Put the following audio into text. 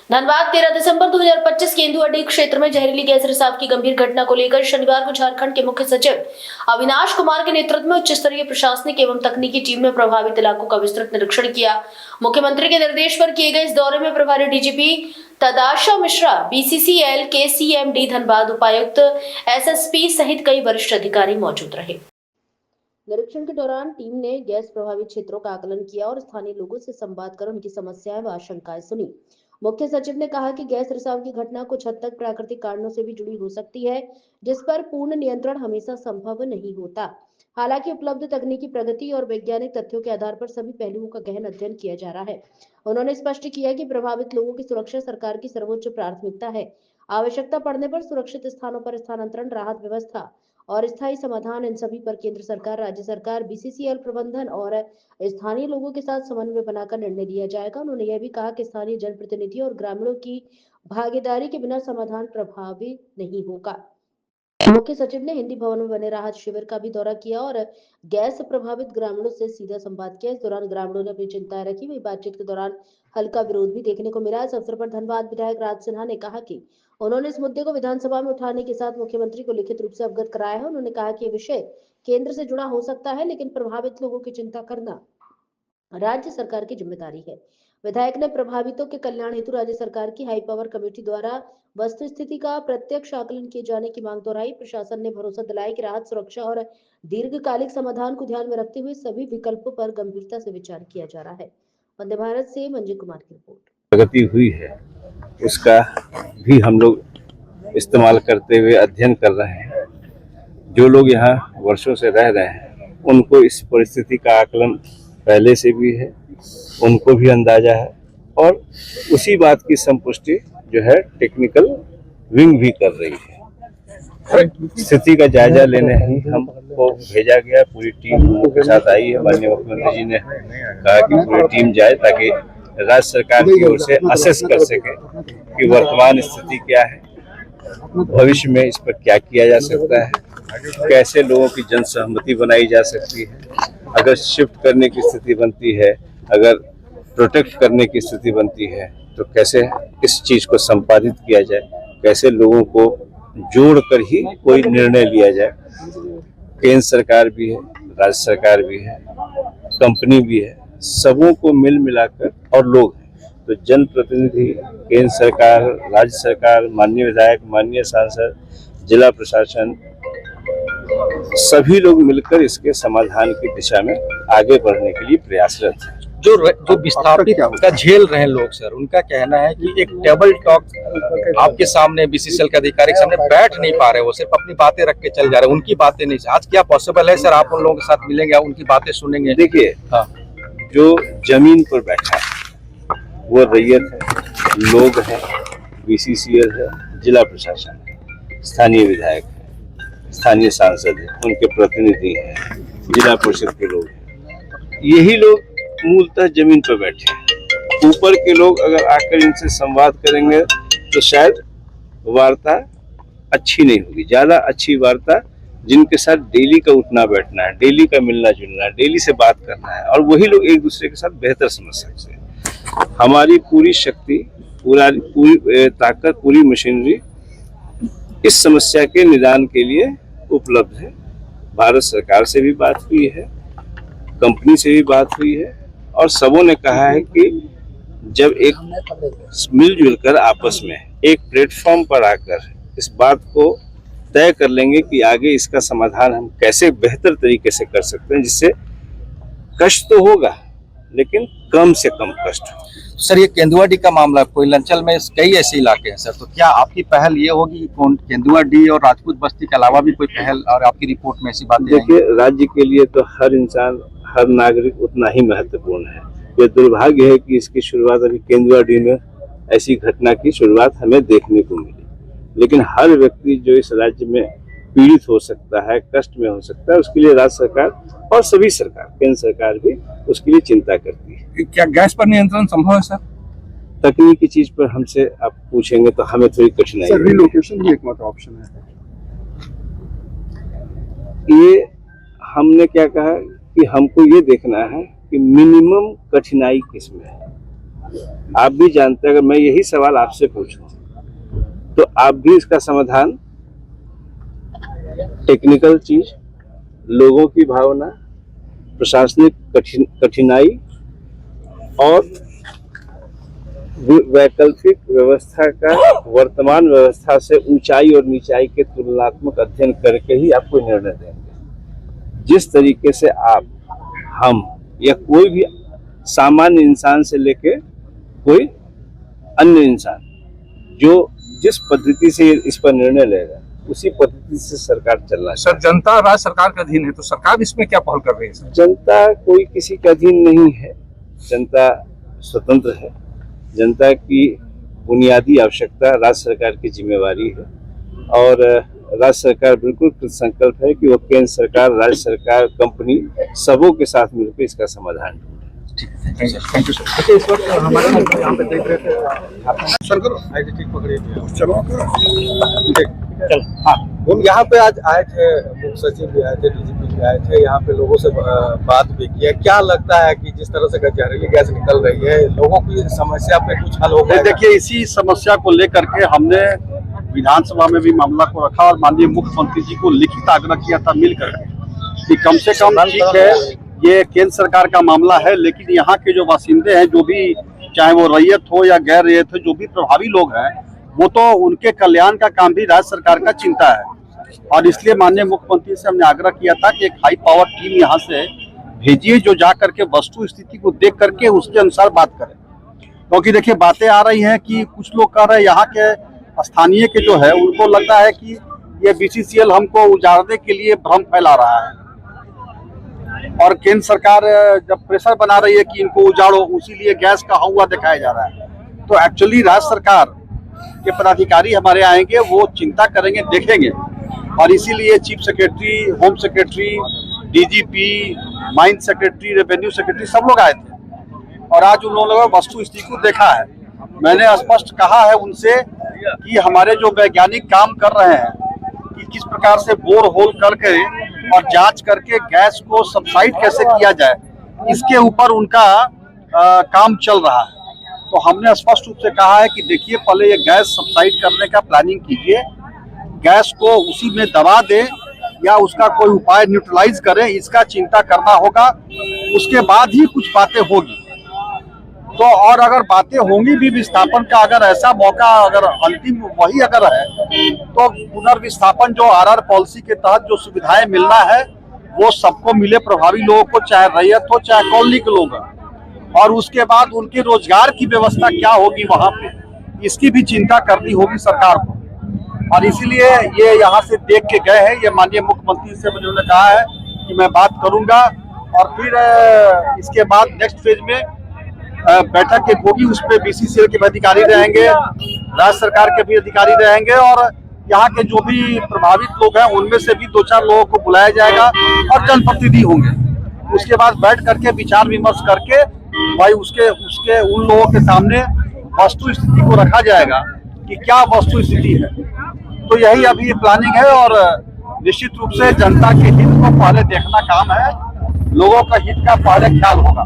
धनबाद 13 दिसंबर 2025 केंदुआडीह क्षेत्र में जहरीली गैस रिसाव की गंभीर घटना को लेकर शनिवार को झारखंड के मुख्य सचिव अविनाश कुमार के नेतृत्व में उच्च स्तरीय प्रशासनिक एवं तकनीकी टीम ने प्रभावित इलाकों का विस्तृत निरीक्षण किया। मुख्यमंत्री के निर्देश पर किए गए इस दौरे में प्रभारी डीजीपी तदाशा मिश्रा, बीसीसीएल के सीएमडी धनबाद, उपायुक्त, एसएसपी सहित कई वरिष्ठ अधिकारी मौजूद रहे। निरीक्षण के दौरान टीम ने गैस प्रभावित क्षेत्रों का आकलन किया और स्थानीय लोगों से संवाद कर उनकी समस्याएं व आशंकाएं सुनी। मुख्य सचिव ने कहा कि गैस रिसाव की घटना कुछ हद तक प्राकृतिक कारणों से भी जुड़ी हो सकती है, जिस पर पूर्ण नियंत्रण हमेशा संभव नहीं होता। हालांकि उपलब्ध तकनीकी प्रगति और वैज्ञानिक तथ्यों के आधार पर सभी पहलुओं का गहन अध्ययन किया जा रहा है। उन्होंने स्पष्ट किया कि प्रभावित लोगों की सुरक्षा सरकार की सर्वोच्च प्राथमिकता है। आवश्यकता पड़ने पर सुरक्षित स्थानों पर स्थानांतरण, राहत व्यवस्था और स्थायी समाधान, इन सभी पर केंद्र सरकार, राज्य सरकार, बीसीसीएल प्रबंधन और स्थानीय लोगों के साथ समन्वय बनाकर निर्णय लिया जाएगा। उन्होंने यह भी कहा कि स्थानीय जनप्रतिनिधियों और ग्रामीणों की भागीदारी के बिना समाधान प्रभावी नहीं होगा। मुख्य सचिव ने हिंदी भवन में बने राहत शिविर का भी दौरा किया और गैस प्रभावित ग्रामीणों से सीधा संवाद किया। इस दौरान ग्रामीणों ने अपनी चिंताएं रखी। वही बातचीत के दौरान हल्का विरोध भी देखने को मिला। इस अवसर पर धनबाद विधायक राज सिन्हा ने कहा कि उन्होंने इस मुद्दे को विधानसभा में उठाने के साथ मुख्यमंत्री को लिखित रूप से अवगत कराया है। उन्होंने कहा कि यह विषय केंद्र से जुड़ा हो सकता है, लेकिन प्रभावित लोगों की चिंता करना राज्य सरकार की जिम्मेदारी है। विधायक ने प्रभावितों के कल्याण हेतु राज्य सरकार की हाई पावर कमेटी द्वारा वस्तुस्थिति का प्रत्यक्ष आकलन किए जाने की मांग दोहराई। प्रशासन ने भरोसा दिलाया कि राहत, सुरक्षा और दीर्घकालिक समाधान को ध्यान में रखते हुए सभी विकल्पों पर गंभीरता से विचार किया जा रहा है। वंदे भारत से मंजय कुमार की रिपोर्ट। प्रगति हुई है, उसका भी हम लोग इस्तेमाल करते हुए अध्ययन कर रहे हैं। जो लोग यहाँ वर्षों से रह रहे हैं उनको इस परिस्थिति का आकलन पहले से भी है, उनको भी अंदाजा है और उसी बात की संपुष्टि जो है टेक्निकल विंग भी कर रही है। स्थिति का जायजा लेने ही हमको भेजा गया। पूरी टीम के साथ आई है। माननीय मुख्यमंत्री जी ने कहा कि पूरी टीम जाए ताकि राज्य सरकार की ओर से असेस कर सके कि वर्तमान स्थिति क्या है, भविष्य में इस पर क्या किया जा सकता है, कैसे लोगों की जन सहमति बनाई जा सकती है, अगर शिफ्ट करने की स्थिति बनती है, अगर प्रोटेक्ट करने की स्थिति बनती है तो कैसे इस चीज को संपादित किया जाए, कैसे लोगों को जोड़कर ही कोई निर्णय लिया जाए। केंद्र सरकार भी है, राज्य सरकार भी है, कंपनी भी है, सबों को मिल मिलाकर और लोग हैं तो जनप्रतिनिधि, केंद्र सरकार, राज्य सरकार, माननीय विधायक, माननीय सांसद, जिला प्रशासन, सभी लोग मिलकर इसके समाधान की दिशा में आगे बढ़ने के लिए प्रयासरत हैं। जो विस्थापित का झेल रहे हैं लोग सर, उनका कहना है कि एक टेबल टॉक आपके सामने, बीसीसीएल के अधिकारी के सामने बैठ नहीं पा रहे, वो सिर्फ अपनी बातें रख के चल जा रहे हैं, उनकी बातें नहीं। आज क्या पॉसिबल है सर, आप उन लोगों के साथ मिलेंगे, उनकी बातें सुनेंगे? देखिए, हाँ, जो जमीन पर बैठा है वो रैयत है, लोग हैं, बीसीसीएल है, जिला प्रशासन है, स्थानीय विधायक है, स्थानीय सांसद है, उनके प्रतिनिधि हैं, जिला परिषद के लोग हैं। यही लोग मूलतः जमीन पर बैठे हैं। ऊपर के लोग अगर आकर इनसे संवाद करेंगे तो शायद वार्ता अच्छी नहीं होगी। ज्यादा अच्छी वार्ता जिनके साथ डेली का उठना बैठना है, डेली का मिलना जुलना है, डेली से बात करना है और वही लोग एक दूसरे के साथ बेहतर समझ सकते हैं। हमारी पूरी शक्ति, पूरी ताकत, पूरी मशीनरी इस समस्या के निदान के लिए उपलब्ध है। भारत सरकार से भी बात हुई है, कंपनी से भी बात हुई है और सबों ने कहा है कि जब एक मिलजुल कर आपस में एक प्लेटफॉर्म पर आकर इस बात को तय कर लेंगे कि आगे इसका समाधान हम कैसे बेहतर तरीके से कर सकते हैं, जिससे कष्ट तो होगा लेकिन कम से कम कष्ट हो। सर ये केंदुआडीह का मामला, कोयलंचल में कई ऐसे इलाके हैं सर, तो क्या आपकी पहल ये होगी कि केंदुआडीह और राजपूत बस्ती के अलावा भी कोई पहल और आपकी रिपोर्ट में ऐसी बातें? देखिए, राज्य के लिए तो हर इंसान, हर नागरिक उतना ही महत्वपूर्ण है। ये दुर्भाग्य है कि इसकी शुरुआत अभी केंदुआडीह में ऐसी घटना की शुरुआत हमें देखने को मिली, लेकिन हर व्यक्ति जो इस राज्य में पीड़ित हो सकता है, कष्ट में हो सकता है, उसके लिए राज्य सरकार और सभी सरकार, केंद्र सरकार भी उसके लिए चिंता करती है। क्या गैस पर नियंत्रण संभव है सर? तकनीकी चीज पर हमसे आप पूछेंगे तो हमें थोड़ी कठिनाई है। रिलोकेशन भी एकमात्र ऑप्शन है। ये हमने क्या कहा कि हमको ये देखना है कि मिनिमम कठिनाई किसमें है। आप भी जानते हैं, अगर मैं यही सवाल आपसे पूछूं तो आप भी इसका समाधान टेक्निकल चीज, लोगों की भावना, प्रशासनिक कठिनाई और वैकल्पिक व्यवस्था का वर्तमान व्यवस्था से ऊंचाई और नीचाई के तुलनात्मक अध्ययन करके ही आपको निर्णय देंगे। जिस तरीके से आप, हम या कोई भी सामान्य इंसान से लेके कोई अन्य इंसान जो जिस पद्धति से इस पर निर्णय लेगा उसी पद्धति से सरकार चलना है। सर, जनता राज्य सरकार का अधीन है, तो सरकार इसमें क्या पहल कर रही है सर? जनता कोई किसी का अधीन नहीं है, जनता स्वतंत्र है। जनता की बुनियादी आवश्यकता राज्य सरकार की जिम्मेवारी है और राज्य सरकार बिल्कुल कृतसंकल्प है कि वो केंद्र सरकार, राज्य सरकार, कंपनी सबों के साथ मिलकर इसका समाधान ढूंढे। Thank you sir. देखिए, इस वक्त हमारे यहाँ पे देख रहे थे सर, करो ठीक पकड़िए, चलो चल। हाँ, हम यहाँ पे आज आए थे, मुख्य सचिव भी आए थे, डीजीपी भी आए थे, यहाँ पे लोगों से बात भी की है। क्या लगता है कि जिस तरह से जहरीली गैस निकल रही है, लोगों की समस्या पे कुछ हल हो गया? देखिए, इसी समस्या को लेकर के हमने विधानसभा में भी मामला को रखा और माननीय मुख्यमंत्री जी को लिखित आग्रह किया था मिलकर कि कम से कम, ठीक है ये केंद्र सरकार का मामला है, लेकिन यहाँ के जो बासिंदे हैं, जो भी चाहे वो रैयत हो या गैर रैयत हो, जो भी प्रभावी लोग हैं, वो तो उनके कल्याण का काम भी राज्य सरकार का चिंता है। और इसलिए माननीय मुख्यमंत्री से हमने आग्रह किया था कि एक हाई पावर टीम यहाँ से भेजिए जो जा करके वस्तु स्थिति को देख करके उसके अनुसार बात करे। क्योंकि देखिए, बातें आ रही हैं कि कुछ लोग कह रहे हैं, यहाँ के स्थानीय के जो है उनको लगता है कि ये बीसीसीएल हमको उजाड़ने के लिए भ्रम फैला रहा है और केंद्र सरकार जब प्रेशर बना रही है कि इनको उजाड़ो, उसी लिए गैस का हुआ दिखाया जा रहा है। तो एक्चुअली राज्य सरकार के पदाधिकारी हमारे आएंगे, वो चिंता करेंगे, देखेंगे, और इसीलिए chief secretary, home secretary, DGP, mine secretary, revenue secretary सब लोग आए थे और आज उन लोगों ने वस्तु स्थिति को देखा है। मैंने स्पष्ट कहा है उनसे कि हमारे जो वैज्ञानिक काम कर रहे हैं कि किस प्रकार से बोर होल करके और जांच करके गैस को सबसाइड कैसे किया जाए, इसके ऊपर उनका काम चल रहा है। तो हमने स्पष्ट रूप से कहा है कि देखिए, पहले ये गैस सबसाइड करने का प्लानिंग कीजिए, गैस को उसी में दबा दे या उसका कोई उपाय न्यूट्रलाइज करें, इसका चिंता करना होगा। उसके बाद ही कुछ बातें होगी। तो और अगर बातें होंगी भी विस्थापन का, अगर ऐसा मौका अगर अंतिम वही अगर है, तो पुनर्विस्थापन जो आरआर पॉलिसी के तहत जो सुविधाएं मिलना है वो सबको मिले, प्रभावी लोगों को, चाहे रैयत हो चाहे कॉलोनी के लोग, और उसके बाद उनके रोजगार की व्यवस्था क्या होगी वहां पे, इसकी भी चिंता करनी होगी सरकार को। और इसीलिए ये यहाँ से देख के गए हैं। ये माननीय मुख्यमंत्री से उन्होंने कहा है कि मैं बात करूंगा और फिर इसके बाद नेक्स्ट फेज में बैठक एक होगी, उस पर बीसीसीएल के भी अधिकारी रहेंगे, राज्य सरकार के भी अधिकारी रहेंगे और यहाँ के जो भी प्रभावित लोग हैं उनमें से भी 2-4 लोगों को बुलाया जाएगा और जनप्रतिनिधि होंगे। उसके बाद बैठ करके विचार विमर्श करके भाई उसके उन लोगों के सामने वस्तु स्थिति को रखा जाएगा कि क्या वस्तु स्थिति है। तो यही अभी प्लानिंग है और निश्चित रूप से जनता के हित को पहले देखना काम है, लोगों का हित का पहले ख्याल होगा।